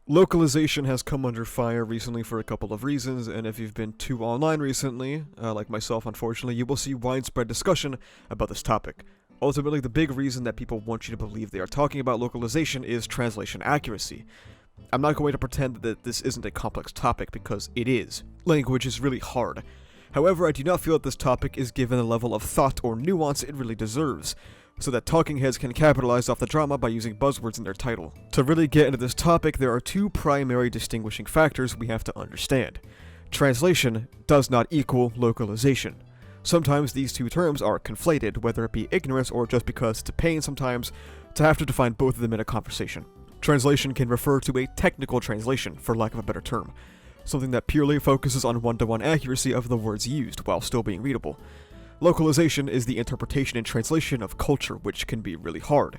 Localization has come under fire recently for a couple of reasons, and if you've been too online recently, like myself unfortunately, you will see widespread discussion about this topic. Ultimately, the big reason that people want you to believe they are talking about localization is translation accuracy. I'm not going to pretend that this isn't a complex topic, because it is. Language is really hard. However, I do not feel that this topic is given the level of thought or nuance it really deserves, so that talking heads can capitalize off the drama by using buzzwords in their title. To really get into this topic, there are two primary distinguishing factors we have to understand. Translation does not equal localization. Sometimes these two terms are conflated, whether it be ignorance or just because it's a pain sometimes to have to define both of them in a conversation. Translation can refer to a technical translation, for lack of a better term, something that purely focuses on one-to-one accuracy of the words used while still being readable. Localization is the interpretation and translation of culture, which can be really hard.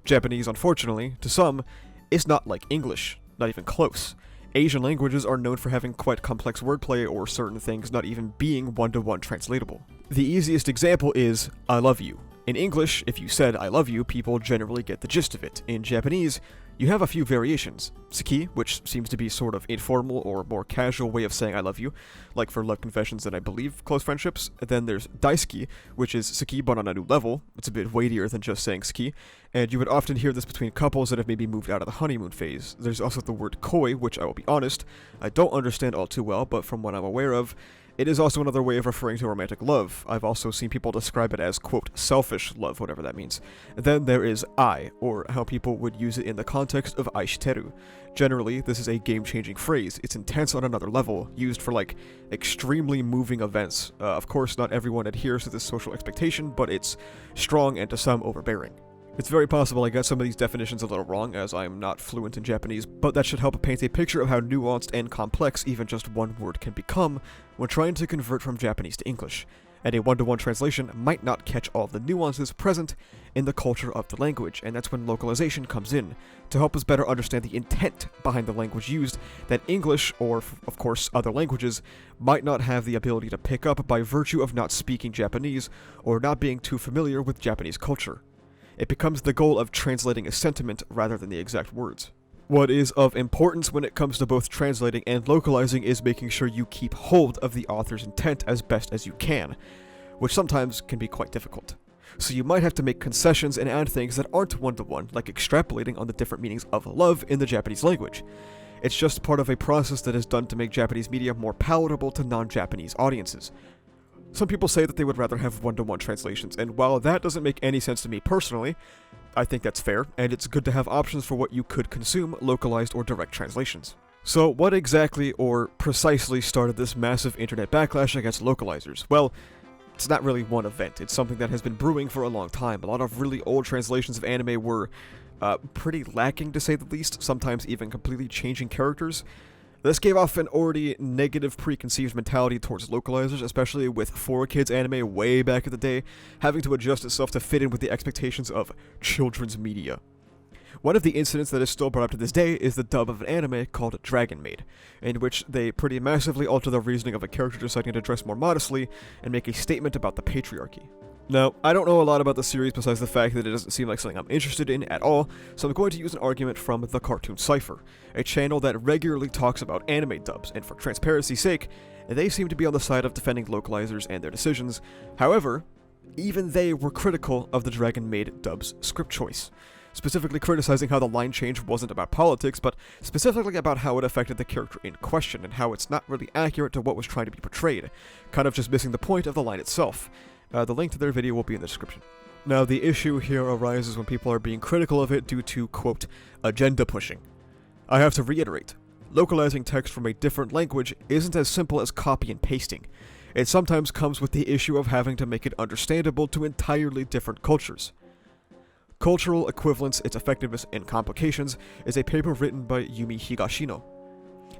Japanese, unfortunately, to some, is not like English, not even close. Asian languages are known for having quite complex wordplay or certain things not even being one-to-one translatable. The easiest example is, I love you. In English, if you said I love you, people generally get the gist of it. In Japanese, you have a few variations. Suki, which seems to be sort of informal or more casual way of saying I love you, like for love confessions and I believe close friendships. Then there's daisuki, which is suki but on a new level. It's a bit weightier than just saying suki, and you would often hear this between couples that have maybe moved out of the honeymoon phase. There's also the word koi, which I will be honest, I don't understand all too well, but from what I'm aware of, it is also another way of referring to romantic love. I've also seen people describe it as, quote, selfish love, whatever that means. Then there is ai, or how people would use it in the context of aishiteru. Generally, this is a game-changing phrase. It's intense on another level, used for, like, extremely moving events. Of course, not everyone adheres to this social expectation, but it's strong and to some overbearing. It's very possible I got some of these definitions a little wrong, as I am not fluent in Japanese, but that should help paint a picture of how nuanced and complex even just one word can become when trying to convert from Japanese to English, and a one-to-one translation might not catch all of the nuances present in the culture of the language, and that's when localization comes in, to help us better understand the intent behind the language used that English, or of course other languages, might not have the ability to pick up by virtue of not speaking Japanese or not being too familiar with Japanese culture. It becomes the goal of translating a sentiment rather than the exact words. What is of importance when it comes to both translating and localizing is making sure you keep hold of the author's intent as best as you can, which sometimes can be quite difficult. So you might have to make concessions and add things that aren't one-to-one, like extrapolating on the different meanings of love in the Japanese language. It's just part of a process that is done to make Japanese media more palatable to non-Japanese audiences. Some people say that they would rather have one-to-one translations, and while that doesn't make any sense to me personally, I think that's fair, and it's good to have options for what you could consume, localized or direct translations. So what exactly or precisely started this massive internet backlash against localizers? Well, it's not really one event, it's something that has been brewing for a long time. A lot of really old translations of anime were pretty lacking to say the least, sometimes even completely changing characters. This gave off an already negative preconceived mentality towards localizers, especially with 4Kids anime way back in the day, having to adjust itself to fit in with the expectations of children's media. One of the incidents that is still brought up to this day is the dub of an anime called Dragon Maid, in which they pretty massively alter the reasoning of a character deciding to dress more modestly and make a statement about the patriarchy. Now, I don't know a lot about the series besides the fact that it doesn't seem like something I'm interested in at all, so I'm going to use an argument from The Cartoon Cypher, a channel that regularly talks about anime dubs, and for transparency's sake, they seem to be on the side of defending localizers and their decisions. However, even they were critical of the Dragon Maid dub's script choice, specifically criticizing how the line change wasn't about politics, but specifically about how it affected the character in question, and how it's not really accurate to what was trying to be portrayed, kind of just missing the point of the line itself. The link to their video will be in the description. Now, the issue here arises when people are being critical of it due to, quote, agenda pushing. I have to reiterate, localizing text from a different language isn't as simple as copy and pasting. It sometimes comes with the issue of having to make it understandable to entirely different cultures. Cultural Equivalence, Its Effectiveness, and Complications is a paper written by Yumi Higashino.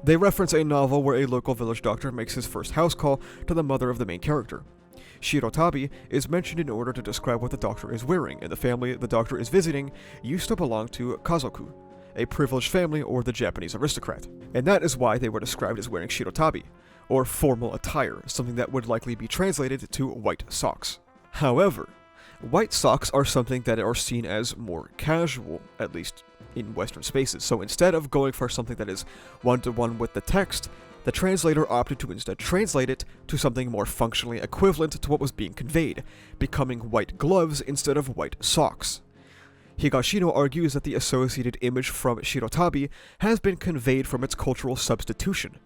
They reference a novel where a local village doctor makes his first house call to the mother of the main character. Shirotabi is mentioned in order to describe what the doctor is wearing, and the family the doctor is visiting used to belong to kazoku, a privileged family or the Japanese aristocrat, and that is why they were described as wearing shirotabi, or formal attire, something that would likely be translated to white socks. However, white socks are something that are seen as more casual, at least in Western spaces. So instead of going for something that is one-to-one with the text, the translator opted to instead translate it to something more functionally equivalent to what was being conveyed, becoming white gloves instead of white socks. Higashino argues that the associated image from Shirotabi has been conveyed from its cultural substitution.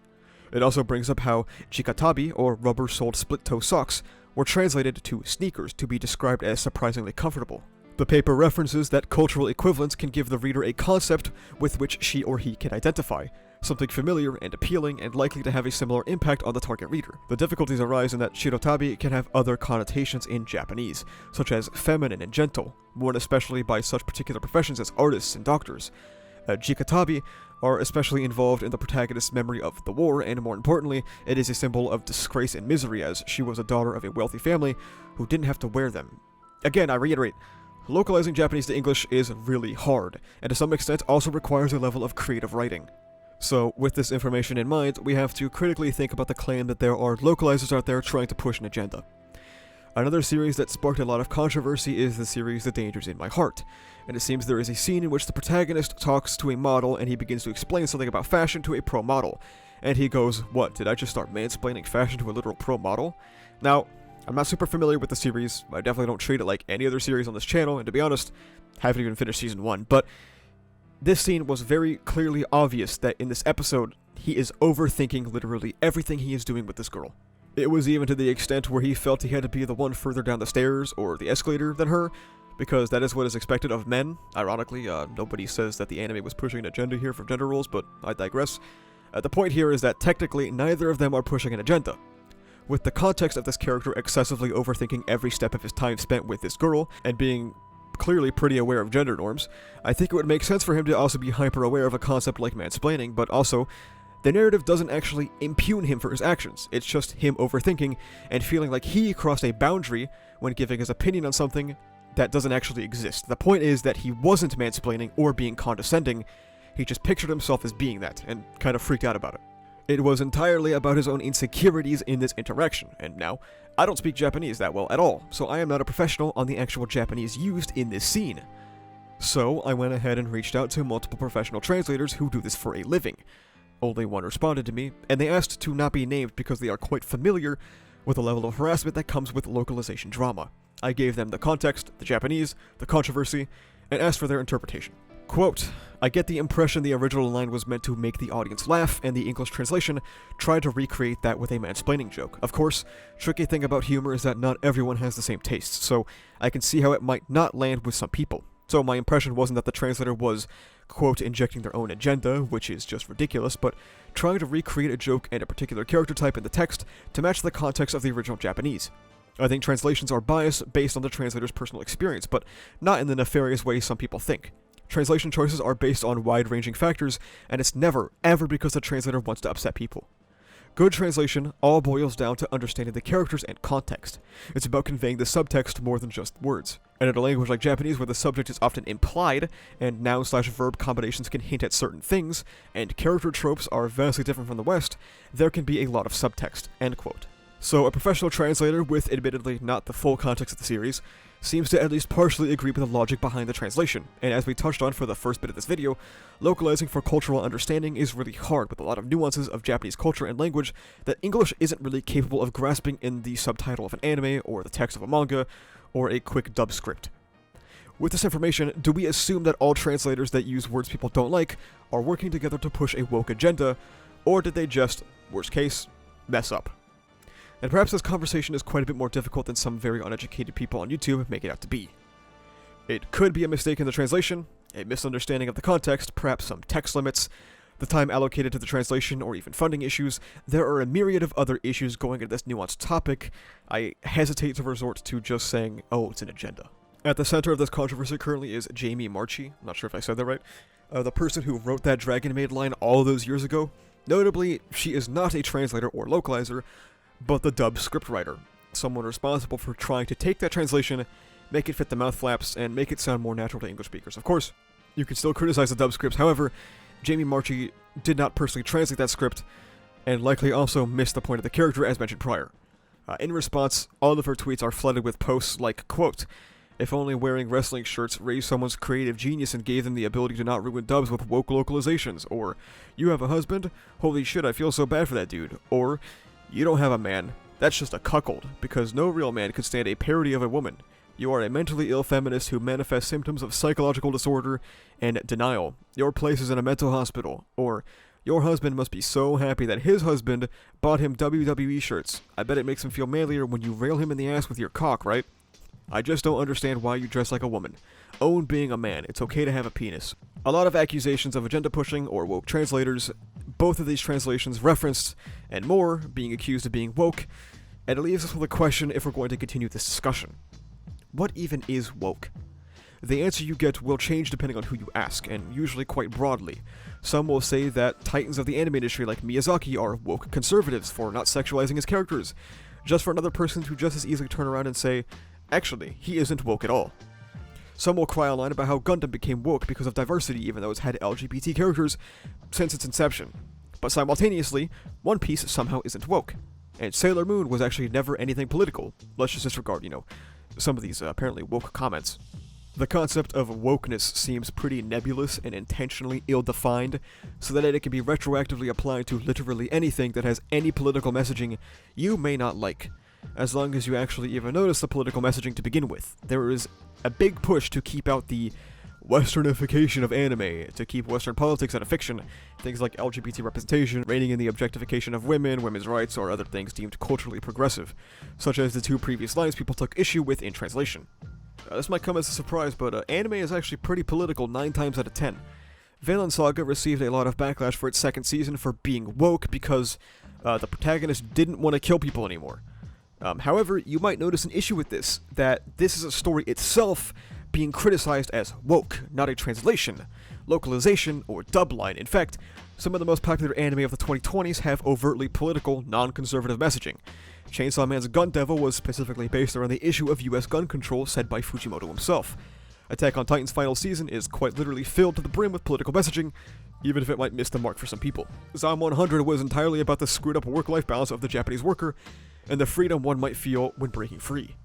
It also brings up how chikatabi, or rubber-soled split-toe socks, were translated to sneakers to be described as surprisingly comfortable. The paper references that cultural equivalence can give the reader a concept with which she or he can identify, something familiar and appealing and likely to have a similar impact on the target reader. The difficulties arise in that shirotabi can have other connotations in Japanese, such as feminine and gentle, worn especially by such particular professions as artists and doctors. Jikatabi are especially involved in the protagonist's memory of the war, and more importantly, it is a symbol of disgrace and misery, as she was a daughter of a wealthy family who didn't have to wear them. Again, I reiterate, localizing Japanese to English is really hard, and to some extent also requires a level of creative writing. So, with this information in mind, we have to critically think about the claim that there are localizers out there trying to push an agenda. Another series that sparked a lot of controversy is the series The Dangers in My Heart, and it seems there is a scene in which the protagonist talks to a model and he begins to explain something about fashion to a pro model, and he goes, "What, did I just start mansplaining fashion to a literal pro model?" Now, I'm not super familiar with the series, I definitely don't treat it like any other series on this channel, and to be honest, haven't even finished season 1, but this scene was very clearly obvious that in this episode, he is overthinking literally everything he is doing with this girl. It was even to the extent where he felt he had to be the one further down the stairs or the escalator than her, because that is what is expected of men. Ironically, nobody says that the anime was pushing an agenda here for gender roles, but I digress. The point here is that technically neither of them are pushing an agenda. With the context of this character excessively overthinking every step of his time spent with this girl, and being clearly pretty aware of gender norms, I think it would make sense for him to also be hyper-aware of a concept like mansplaining, but also, the narrative doesn't actually impugn him for his actions. It's just him overthinking and feeling like he crossed a boundary when giving his opinion on something that doesn't actually exist. The point is that he wasn't mansplaining or being condescending, he just pictured himself as being that, and kind of freaked out about it. It was entirely about his own insecurities in this interaction, and now, I don't speak Japanese that well at all, so I am not a professional on the actual Japanese used in this scene. So, I went ahead and reached out to multiple professional translators who do this for a living. Only one responded to me, and they asked to not be named because they are quite familiar with the level of harassment that comes with localization drama. I gave them the context, the Japanese, the controversy, and asked for their interpretation. Quote, "I get the impression the original line was meant to make the audience laugh, and the English translation tried to recreate that with a mansplaining joke. Of course, tricky thing about humor is that not everyone has the same tastes, so I can see how it might not land with some people. So my impression wasn't that the translator was, quote, injecting their own agenda, which is just ridiculous, but trying to recreate a joke and a particular character type in the text to match the context of the original Japanese. I think translations are biased based on the translator's personal experience, but not in the nefarious way some people think. Translation choices are based on wide-ranging factors, and it's never, ever because the translator wants to upset people. Good translation all boils down to understanding the characters and context. It's about conveying the subtext more than just words. And in a language like Japanese where the subject is often implied, and noun/verb combinations can hint at certain things, and character tropes are vastly different from the West, there can be a lot of subtext." End quote. So a professional translator, with admittedly not the full context of the series, seems to at least partially agree with the logic behind the translation, and as we touched on for the first bit of this video, localizing for cultural understanding is really hard with a lot of nuances of Japanese culture and language that English isn't really capable of grasping in the subtitle of an anime, or the text of a manga, or a quick dub script. With this information, do we assume that all translators that use words people don't like are working together to push a woke agenda, or did they just, worst case, mess up? And perhaps this conversation is quite a bit more difficult than some very uneducated people on YouTube make it out to be. It could be a mistake in the translation, a misunderstanding of the context, perhaps some text limits, the time allocated to the translation, or even funding issues. There are a myriad of other issues going into this nuanced topic. I hesitate to resort to just saying, oh, it's an agenda. At the center of this controversy currently is Jamie Marchi, I'm not sure if I said that right, the person who wrote that Dragon Maid line all those years ago. Notably, she is not a translator or localizer, but the dub scriptwriter, someone responsible for trying to take that translation, make it fit the mouth flaps, and make it sound more natural to English speakers. Of course, you can still criticize the dub scripts, however, Jamie Marchi did not personally translate that script, and likely also missed the point of the character as mentioned prior. In response, all of her tweets are flooded with posts like, quote, If only wearing wrestling shirts raised someone's creative genius and gave them the ability to not ruin dubs with woke localizations. Or, you have a husband? Holy shit, I feel so bad for that dude. Or, you don't have a man. That's just a cuckold, because no real man could stand a parody of a woman. You are a mentally ill feminist who manifests symptoms of psychological disorder and denial. Your place is in a mental hospital. Or, your husband must be so happy that his husband bought him WWE shirts. I bet it makes him feel manlier when you rail him in the ass with your cock, right? I just don't understand why you dress like a woman. Own being a man. It's okay to have a penis. A lot of accusations of agenda pushing or woke translators, both of these translations referenced, and more, being accused of being woke, and it leaves us with a question if we're going to continue this discussion. What even is woke? The answer you get will change depending on who you ask, and usually quite broadly. Some will say that titans of the anime industry like Miyazaki are woke conservatives for not sexualizing his characters, just for another person to just as easily turn around and say, actually, he isn't woke at all. Some will cry online about how Gundam became woke because of diversity even though it's had LGBT characters since its inception. But simultaneously, One Piece somehow isn't woke. And Sailor Moon was actually never anything political. Let's just disregard, some of these apparently woke comments. The concept of wokeness seems pretty nebulous and intentionally ill-defined, so that it can be retroactively applied to literally anything that has any political messaging you may not like, as long as you actually even notice the political messaging to begin with. There is a big push to keep out the westernification of anime, to keep Western politics out of fiction, things like LGBT representation, reining in the objectification of women, women's rights, or other things deemed culturally progressive, such as the two previous lines people took issue with in translation. This might come as a surprise, but anime is actually pretty political 9 times out of 10. Vinland Saga received a lot of backlash for its second season for being woke because the protagonist didn't want to kill people anymore. However, you might notice an issue with this, that this is a story itself being criticized as woke, not a translation, localization, or dub line. In fact, some of the most popular anime of the 2020s have overtly political, non-conservative messaging. Chainsaw Man's Gun Devil was specifically based around the issue of US gun control said by Fujimoto himself. Attack on Titan's final season is quite literally filled to the brim with political messaging, even if it might miss the mark for some people. Zom 100 was entirely about the screwed up work-life balance of the Japanese worker, and the freedom one might feel when breaking free.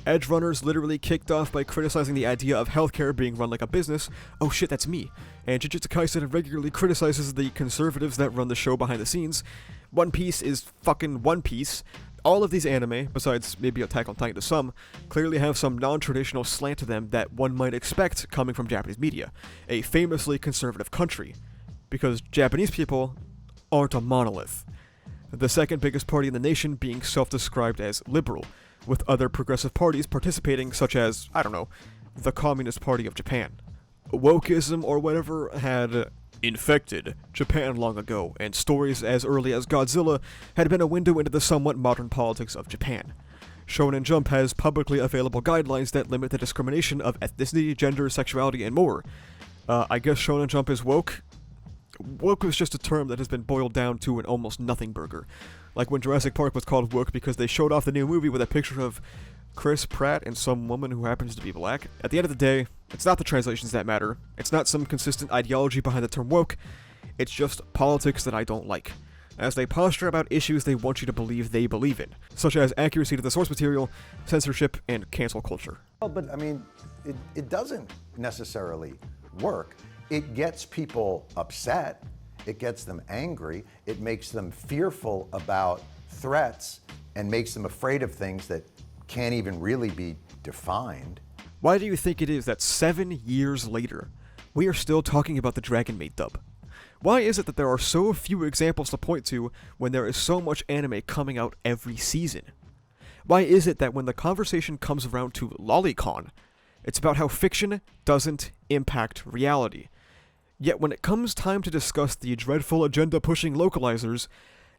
Edge Runners literally kicked off by criticizing the idea of healthcare being run like a business. Oh shit, that's me. And Jujutsu Kaisen regularly criticizes the conservatives that run the show behind the scenes. One Piece is fucking One Piece. All of these anime, besides maybe Attack on Titan to some, clearly have some non-traditional slant to them that one might expect coming from Japanese media, a famously conservative country. Because Japanese people aren't a monolith. The second biggest party in the nation being self-described as liberal, with other progressive parties participating such as, the Communist Party of Japan. Wokeism or whatever had infected Japan long ago, and stories as early as Godzilla had been a window into the somewhat modern politics of Japan. Shonen Jump has publicly available guidelines that limit the discrimination of ethnicity, gender, sexuality, and more. I guess Shonen Jump is woke? Woke was just a term that has been boiled down to an almost nothing burger. Like when Jurassic Park was called woke because they showed off the new movie with a picture of Chris Pratt and some woman who happens to be black. At the end of the day, it's not the translations that matter. It's not some consistent ideology behind the term woke. It's just politics that I don't like, as they posture about issues they want you to believe they believe in, such as accuracy to the source material, censorship, and cancel culture. Well, but it doesn't necessarily work. It gets people upset, it gets them angry, it makes them fearful about threats, and makes them afraid of things that can't even really be defined. Why do you think it is that 7 years later, we are still talking about the Dragon Maid dub? Why is it that there are so few examples to point to when there is so much anime coming out every season? Why is it that when the conversation comes around to Lolicon, it's about how fiction doesn't impact reality? Yet when it comes time to discuss the dreadful agenda-pushing localizers,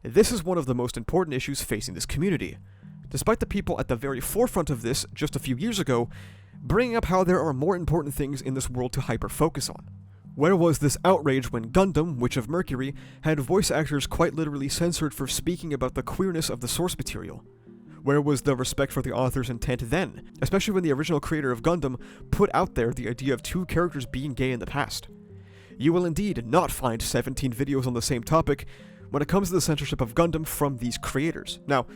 this is one of the most important issues facing this community. Despite the people at the very forefront of this just a few years ago, bringing up how there are more important things in this world to hyper-focus on. Where was this outrage when Gundam, Witch of Mercury, had voice actors quite literally censored for speaking about the queerness of the source material? Where was the respect for the author's intent then, especially when the original creator of Gundam put out there the idea of 2 characters being gay in the past? You will indeed not find 17 videos on the same topic when it comes to the censorship of Gundam from these creators. Now,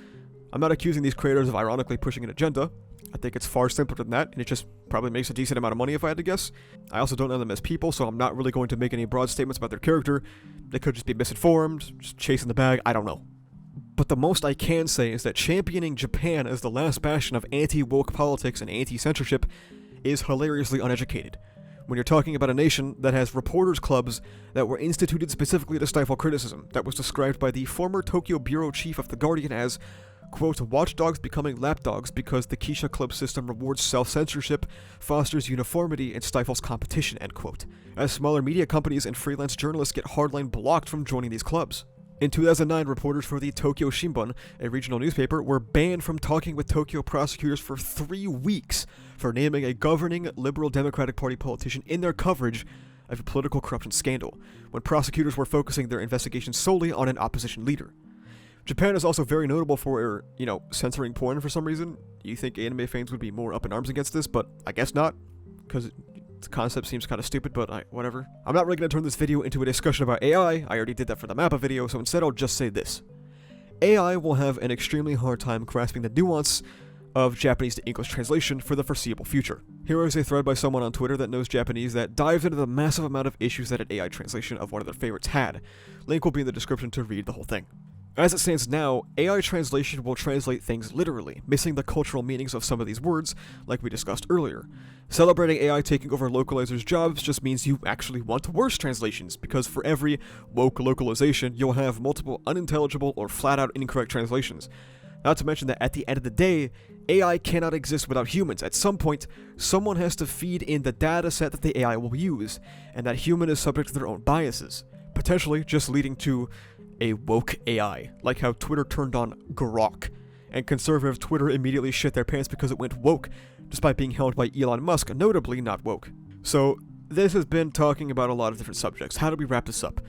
I'm not accusing these creators of ironically pushing an agenda. I think it's far simpler than that, and it just probably makes a decent amount of money if I had to guess. I also don't know them as people, so I'm not really going to make any broad statements about their character. They could just be misinformed, just chasing the bag, I don't know. But the most I can say is that championing Japan as the last bastion of anti-woke politics and anti-censorship is hilariously uneducated. When you're talking about a nation that has reporters' clubs that were instituted specifically to stifle criticism, that was described by the former Tokyo bureau chief of The Guardian as, quote, watchdogs becoming lapdogs because the Keisha Club system rewards self-censorship, fosters uniformity, and stifles competition, end quote, as smaller media companies and freelance journalists get hardline blocked from joining these clubs. In 2009, reporters for the Tokyo Shimbun, a regional newspaper, were banned from talking with Tokyo prosecutors for 3 weeks for naming a governing Liberal Democratic Party politician in their coverage of a political corruption scandal, when prosecutors were focusing their investigation solely on an opposition leader. Japan is also very notable for, censoring porn for some reason. You think anime fans would be more up in arms against this, but I guess not, because the concept seems kind of stupid, but whatever. I'm not really going to turn this video into a discussion about AI. I already did that for the Mappa video, so instead I'll just say this. AI will have an extremely hard time grasping the nuance of Japanese to English translation for the foreseeable future. Here is a thread by someone on Twitter that knows Japanese that dives into the massive amount of issues that an AI translation of one of their favorites had. Link will be in the description to read the whole thing. As it stands now, AI translation will translate things literally, missing the cultural meanings of some of these words, like we discussed earlier. Celebrating AI taking over localizers' jobs just means you actually want worse translations, because for every woke localization, you'll have multiple unintelligible or flat-out incorrect translations. Not to mention that at the end of the day, AI cannot exist without humans. At some point, someone has to feed in the data set that the AI will use, and that human is subject to their own biases, potentially just leading to a woke AI, like how Twitter turned on Grok, and conservative Twitter immediately shit their pants because it went woke, despite being held by Elon Musk, notably not woke. So, this has been talking about a lot of different subjects. How do we wrap this up?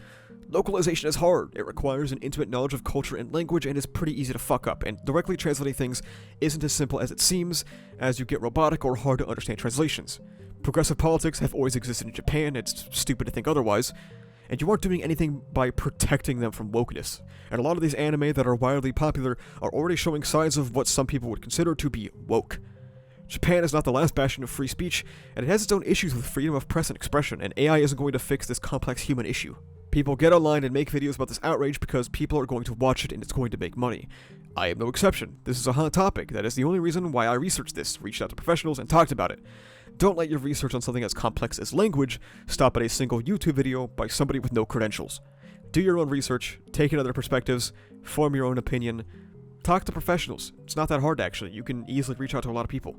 Localization is hard. It requires an intimate knowledge of culture and language, and is pretty easy to fuck up, and directly translating things isn't as simple as it seems, as you get robotic or hard to understand translations. Progressive politics have always existed in Japan, it's stupid to think otherwise, and you aren't doing anything by protecting them from wokeness. And a lot of these anime that are wildly popular are already showing signs of what some people would consider to be woke. Japan is not the last bastion of free speech, and it has its own issues with freedom of press and expression, and AI isn't going to fix this complex human issue. People get online and make videos about this outrage because people are going to watch it and it's going to make money. I am no exception. This is a hot topic. That is the only reason why I researched this, reached out to professionals, and talked about it. Don't let your research on something as complex as language stop at a single YouTube video by somebody with no credentials. Do your own research, take in other perspectives, form your own opinion, talk to professionals. It's not that hard, actually. You can easily reach out to a lot of people.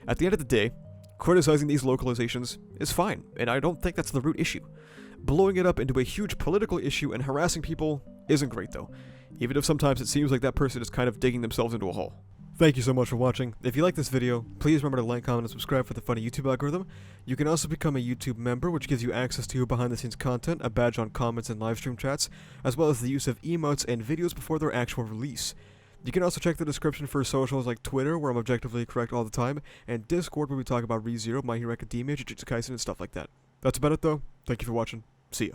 At the end of the day, criticizing these localizations is fine, and I don't think that's the root issue. Blowing it up into a huge political issue and harassing people isn't great, though, even if sometimes it seems like that person is kind of digging themselves into a hole. Thank you so much for watching. If you like this video, please remember to like, comment, and subscribe for the funny YouTube algorithm. You can also become a YouTube member, which gives you access to behind-the-scenes content, a badge on comments and livestream chats, as well as the use of emotes and videos before their actual release. You can also check the description for socials like Twitter, where I'm objectively correct all the time, and Discord, where we talk about ReZero, My Hero Academia, Jujutsu Kaisen, and stuff like that. That's about it, though. Thank you for watching. See ya.